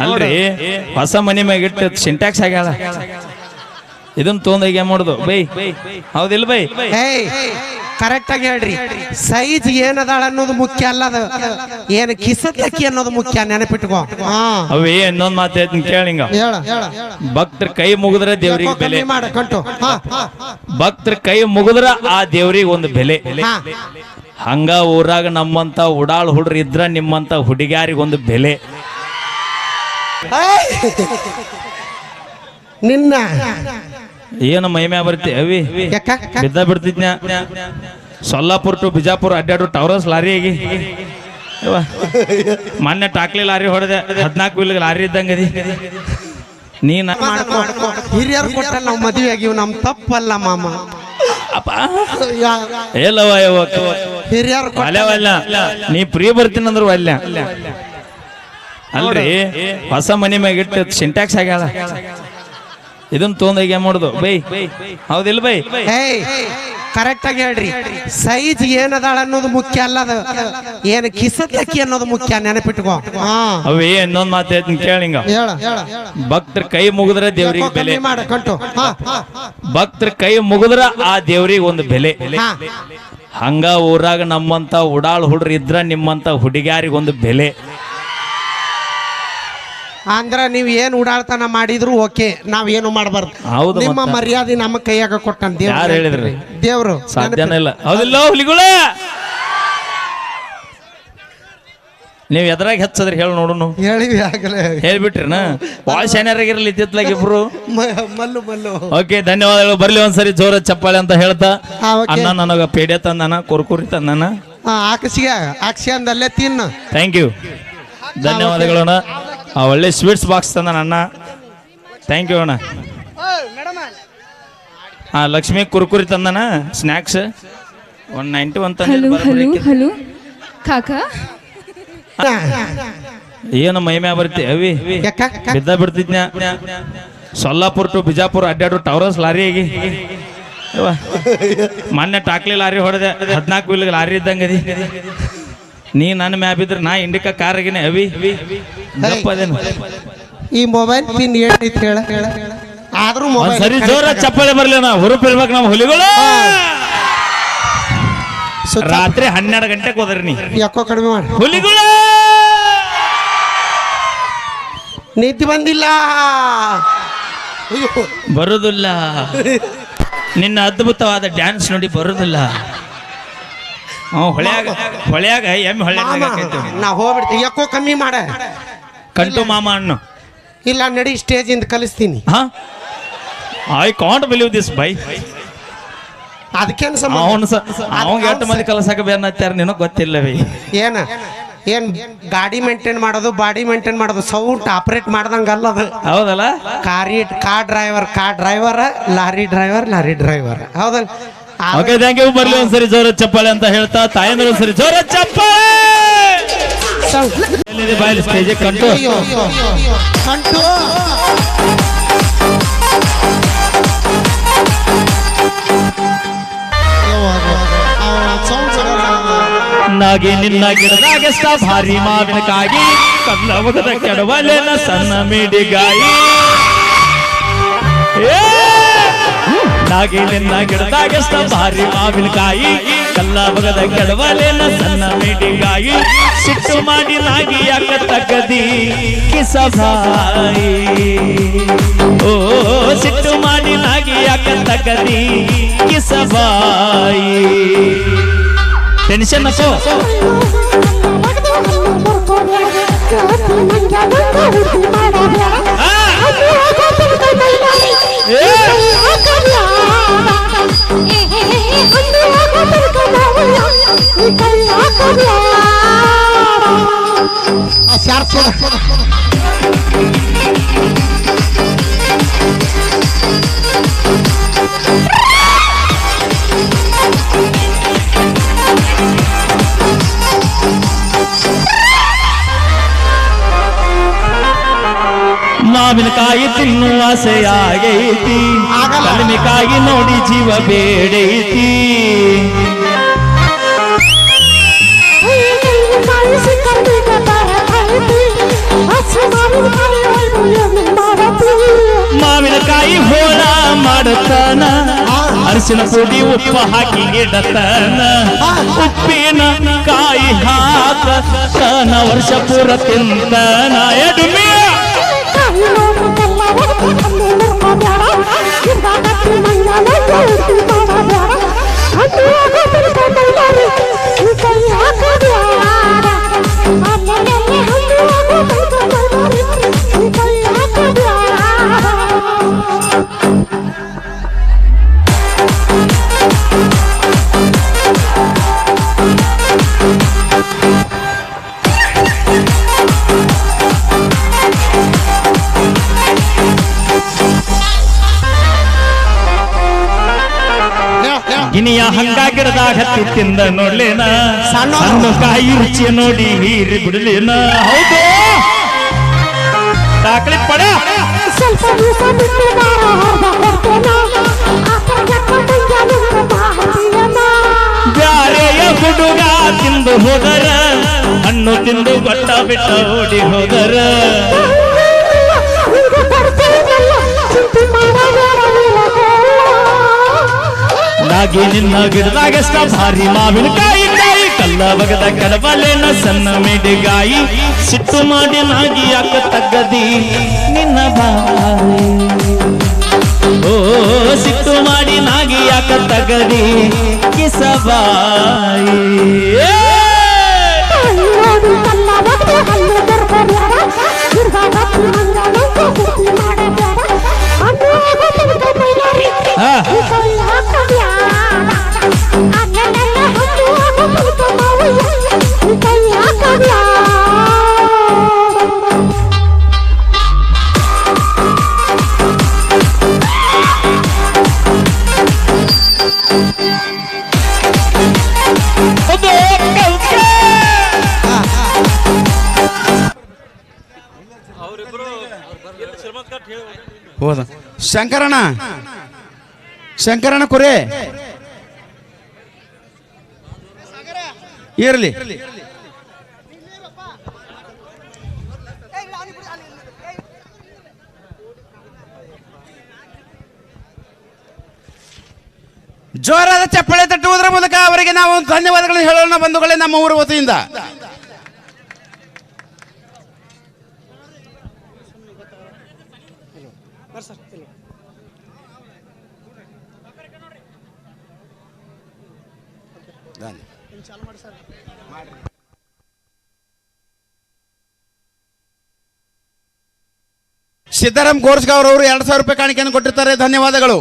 ಅಲ್ರಿ ಹೊಸ ಮನಿ ಮ್ಯಾಗ ಇಟ್ಟು ಸಿಂಟ್ಯಾಕ್ಸ್ ಆಗ್ಯಾಳ ಇದನ್ನ ತೊಂದಾಗ ಏನ್ ಮಾಡುದು ಬೈ ಹೌದಿಲ್ಲ ಬೈ ಕರೆಕ್ಟ್ ಆಗಿ ಹೇಳ್ರಿ ಸೈಜ್ ಏನದಾಳ ಅನ್ನೋದು ಮುಖ್ಯ ಅಲ್ಲದ ಏನ್ ಕಿಸತ್ಲಕ್ಕಿ ಅನ್ನೋದು ಮುಖ್ಯ ನೆನಪಿಟ್ಕೋ ಅವೇ ಇನ್ನೊಂದ್ ಮಾತು ಹೇಳ್ತೀನಿ ಕೇಳಿಂಗ ಭಕ್ತರ ಕೈ ಮುಗಿದ್ರೆ ದೇವ್ರಿಗೆ ಬೆಲೆ ಭಕ್ತರ ಕೈ ಮುಗಿದ್ರ ಆ ದೇವ್ರಿಗೆ ಒಂದು ಬೆಲೆ ಹಂಗ ಊರಾಗ ನಮ್ಮಂತ ಉಡಾಳ್ ಹುಡ್ರ ಇದ್ರ ನಿಮ್ಮಂತ ಹುಡುಗ್ಯಾರಿಗೊಂದು ಬೆಲೆ ನಿನ್ನ ಏನು ಮೈಮ್ಯಾ ಬರ್ತಿ ಅವಿ ಬಿದ್ದ ಬಿಡ್ತಿದ್ನ ಸೊಲ್ಲಾಪುರ್ ಟು ಬಿಜಾಪುರ ಅಡ್ಡಾಡು ಟವರಸ್ ಲಾರಿ ಆಗಿ ಮೊನ್ನೆ ಟಾಕ್ಲಿ ಲಾರಿ ಹೊಡೆದೆ 14 ವೀಲ್ ಲಾರಿ ಇದ್ದಂಗದಿ ನೀನ ಹಿರಿಯರು ಕೊಟ್ಟಲ್ಲ ನಾವು ಮದುವೆ ಆಗಿವ್ ನಮ್ ತಪ್ಪಲ್ಲ ಮಾಮ ಎಲ್ಲವ ಹಿರಿಯರು ನೀ ಪ್ರೀ ಬರ್ತೀನಂದ್ರು ಅಲ್ಲ ಅಲ್ರಿ ಹೊಸ ಮನಿ ಮ್ಯಾಗ ಇಟ್ಟು ಸಿಂಟ್ಯಾಕ್ಸ್ ಆಗ್ಯಾಳ ಇದನ್ನ ತೊಂದಾಗ ಏನ್ ಮಾಡುದು ಬೈ ಹೌದಿಲ್ಲ ಬೈ ಕರೆಕ್ಟ್ ಆಗಿ ಹೇಳ್ರಿ ಸೈಜ್ ಏನದಾಳ ಅನ್ನೋದು ಮುಖ್ಯ ಅಲ್ಲದ ಏನ್ ಕಿಸತ್ಲಕ್ಕಿ ಅನ್ನೋದು ಮುಖ್ಯ ನೆನಪಿಟ್ಕೋ ಅವೇ ಇನ್ನೊಂದ್ ಮಾತು ಹೇಳ್ತೀನಿ ಕೇಳಿಂಗ ಭಕ್ತರ ಕೈ ಮುಗಿದ್ರೆ ದೇವ್ರಿಗೆ ಬೆಲೆ ಭಕ್ತರ ಕೈ ಮುಗಿದ್ರ ಆ ದೇವ್ರಿಗೆ ಒಂದು ಬೆಲೆ ಹಂಗ ಊರಾಗ ನಮ್ಮಂತ ಉಡಾಳ್ ಹುಡ್ರ ಇದ್ರ ನಿಮ್ಮಂತ ಹುಡುಗ್ಯಾರಿಗೊಂದು ಬೆಲೆ ಅಂದ್ರ ನೀವ್ ಏನ್ ಉಡಾಳ್ತನ ಮಾಡಿದ್ರು ಓಕೆ ನಾವ್ ಏನು ಮಾಡಬಾರ್ದು ನಿಮ್ಮ ಮರ್ಯಾದೆ ನಮ್ಮ ಕೈಯಾಗ ಕೊಟ್ಟನ್ ಯಾರು ಹೇಳಿದ್ರಿ ದೇವ್ರು ಸಾಧ್ಯನೇ ಇಲ್ಲ ಹೌದಿಲ್ಲ ಹುಲಿಗಳ ನೀವ್ ಎದ್ರಾಗ ಹೆಚ್ಚದ್ರಿ ಹೇಳಿ ನೋಡುನು ಹೇಳ್ಬಿಟ್ರಿನ ಬಾಳ ಶಾನ್ಯರಾಗಿರಲಿ ಇತ್ತಿತ್ಲಾಗ ಇಬ್ರು ಮಲ್ಲು ಮಲ್ಲು ಓಕೆ ಧನ್ಯವಾದಗಳು ಬರ್ಲಿ ಒಂದ್ಸರಿ ಜೋರ ಚಪ್ಪಾಳೆ ಅಂತ ಹೇಳ್ತಾ ಅಣ್ಣ ನನಗ ಪೇಡೆ ತಂದಾನ ಕುರ್ಕುರಿ ತಂದಾನ ಆಕ್ಸಿ ಅಂದಲ್ಲೇ ತಿನ್ನು ಥ್ಯಾಂಕ್ ಯು ಧನ್ಯವಾದಗಳು ಒಳ್ಳೆ ಸ್ವೀಟ್ಸ್ ಬಾಕ್ಸ್ ತಂದ ಅಣ್ಣ ಥ್ಯಾಂಕ್ ಯು ಅಣ್ಣ ಲಕ್ಷ್ಮಿ ಕುರ್ಕುರಿ ತಂದನ ಸ್ನ್ಯಾಕ್ಸ್ 191 ಹಲೋ ಕಾಕ ಏನು ಮೈಮ್ಯಾ ಬರ್ತಿ ಅವಿ ಬಿದ್ದ ಬಿಡ್ತಿದ್ನ ಸೊಲ್ಲಾಪುರ್ ಟು ಬಿಜಾಪುರ ಅಡ್ಡಾಡು ಟವರಸ್ ಲಾರಿ ಆಗಿ ಮೊನ್ನೆ ಟಾಕ್ಲಿ ಲಾರಿ ಹೊಡೆದೆ 14 ವೀಲ್ ಲಾರಿ ಇದ್ದಂಗದಿ ನೀ ನನ್ನ ಮ್ಯಾ ಬಿದ್ರೆ ನಾ ಇಂಡಿಕಾ ಕಾರ್ ಆಗಿನೇ ಅವಿ ಈ ಮೊಬೈಲ್ ಪಿನ್ ಏನೈತಿ ಹೇಳ ಆದ್ರೂ ಸರಿ ಜೋರ ಚಪ್ಪಾಳೆ ಬರ್ಲಿ ನಾ ಹುರುಪ್ ಇರ್ಬೇಕು ನಮ್ಮ ಹುಲಿಗಳು ರಾತ್ರಿ 12 ಗಂಟೆಗೆ ಹೋದ್ರಿ ನೀ ಯಾಕೋ ಕಡಿಮೆ ಮಾಡಿ ಹುಲಿಗಳು ನಿದ್ದೆ ಬಂದಿಲ್ಲ ಬರುದಿಲ್ಲ ನಿನ್ನ ಅದ್ಭುತವಾದ ಡ್ಯಾನ್ಸ್ ನೋಡಿ ಬರುದಿಲ್ಲ ಹೊಳ್ಯಾಗ ಎಮ್ಮೆ ಹೊಳ್ಯಾಗ ನಾ ಹೋಗ್ಬಿಡ್ತೀವಿ ಯಾಕೋ ಕಮ್ಮಿ ಮಾಡ ಕಂಟು ಮಾಮ ಅಣ್ಣು ಇಲ್ಲ ನಡಿ ಸ್ಟೇಜ್ ಇಂದ ಕಲಿಸ್ತೀನಿ I can't believe this bye ಅದಕ್ಕೇನು ಅವಂಗ ಎಷ್ಟು ಮಂದಿ ಕಲಸಕ ಬೇನತ್ತಾರ ನಿನಗೆ ಗೊತ್ತಿಲ್ಲವೇ ಏನ್ ಗಾಡಿ ಮೇಂಟೈನ್ ಮಾಡೋದು ಬಾಡಿ ಮೇಂಟೈನ್ ಮಾಡೋದು ಸೌಂಡ್ ಆಪರೇಟ್ ಮಾಡ್ದಂಗ ಅದು ಹೌದಲ್ಲ ಕಾರ್ ಡ್ರೈವರ್ ಲಾರಿ ಡ್ರೈವರ್ ಹೌದಲ್ಲ ಓಕೆ ಥ್ಯಾಂಕ್ ಯು ಬರ್ಲಿ ಒಂದ್ಸರಿ ಜೋರ ಚಪ್ಪಾಳೆ ಅಂತ ಹೇಳ್ತಾ ತಾಯಂದ್ರ ಒಂದ್ಸರಿ ಜೋರ ಚಪ್ಪಾಳೆ ಬಾಯಲ್ಲಿ ಸ್ಟೇಜ್ ಕಂಟು ನಾಗಿ ನಿನ್ನ ಗಿಡದಾಗೆಷ್ಟ ಭಾರಿ ಮಾವಿನಕಾಯಿ ಕಲ್ಲ ಮುಗದ ಕೆಡವಲೆನ ಸಣ್ಣ ಮಿಡಿಗಾಯಿ ನಾಗಿ ನಿನ್ನ ಗಿಡದಾಗೆಷ್ಟ ಭಾರಿ ಮಾವಿನಕಾಯಿ ಕಲ್ಲ ಮುಗದ ಕೆಡವಲೆನ ಸಣ್ಣ ಮಿಡಿಗಾಯಿ ಸಿಟ್ಟು ಮಾಡಿ ನಾಗಿ ಯಾಕ ತಗದಿ ಕಿಸಭಾಯಿ ಓ ಸಿಟ್ಟು ಮಾಡಿ ನಾಗಿ ಯಾಕ ತಗದಿ ಕಿಸಭಾಯಿ ಟೆನ್ಷನ್ ಅಪ್ಪೋ ಮಾವಿನಕಾಯಿ ತಿನ್ನುವ ಆಸೆಯಾಗೈತಿ ಕಲ್ಮಿಕಾಯಿ ನೋಡಿ ಜೀವ ಬೇಡೈತಿ Hey, ಮಾವಿನಕಾಯಿ ಹೋಳ ಮಾಡುತ್ತಾನ ಅರಿಶಿನ ಪುಡಿ ಉಪ್ಪ ಹಾಕಿ ಇಡತಾನ ಉಪ್ಪಿನ ಕಾಯಿ ಹಾಕ ತನ ವರ್ಷ ಪೂರ ತಿಂತಾನ ಎಡುಮೆ ಗಿನಿಯ ಹಂಗ ಗಿಡದಾಗ ಹತ್ತಿ ತಿಂದ ನೋಡ್ಲೇನ ಸಣ್ಣ ಕಾಯಿ ರುಚಿಯ ನೋಡಿ ಹೀರಿ ಬಿಡ್ಲೇನ ಹೌದು ದಾಖಲೆ ಪಡ ಬ್ಯಾರೆಯ ಹುಡುಗ ತಿಂದು ಹೋದರ ಹಣ್ಣು ತಿಂದು ಬಟ್ಟ ಬಿಟ್ಟ ಓಡಿ ಹೋದರ ನಾಗಿ ನಿನ್ನ ಗಿಡದಾಗಷ್ಟ ಭಾರಿ ಮಾವಿನಕಾಯಿ ಕಾಯಿ ಕಲ್ಲ ಬಗದ ಕಡಬಲೇನ ಸಣ್ಣ ಮೆಡಿಗಾಯಿ ಸಿಟ್ಟು ಮಾಡಿ ನಾಗಿ ಯಾಕ ತಗ್ಗದಿ ನಿನ್ನ ಬಾಯಿ ಓ ಸಿಟ್ಟು ಮಾಡಿ ನಾಗಿ ಯಾಕ ತಗದಿ ಕಿಸಬಾಯಿ ಹೋದ ಶಂಕರಣ್ಣ ಕುರೆ ಇರ್ಲಿ ಜೋರಾದ ಚಪ್ಪಳೆ ತಟ್ಟುವುದರ ಮೂಲಕ ಅವರಿಗೆ ನಾವು ಧನ್ಯವಾದಗಳನ್ನು ಹೇಳೋಣ ಬಂಧುಗಳೇ ನಮ್ಮ ಊರ ವತಿಯಿಂದ. ಸಿದ್ದರಾಮ್ ಗೋರ್ಸ್ಗಾವ್ ಅವರು 2000 ರೂಪಾಯಿ ಕಾಣಿಕೆಯನ್ನು ಕೊಟ್ಟಿರ್ತಾರೆ. ಧನ್ಯವಾದಗಳು.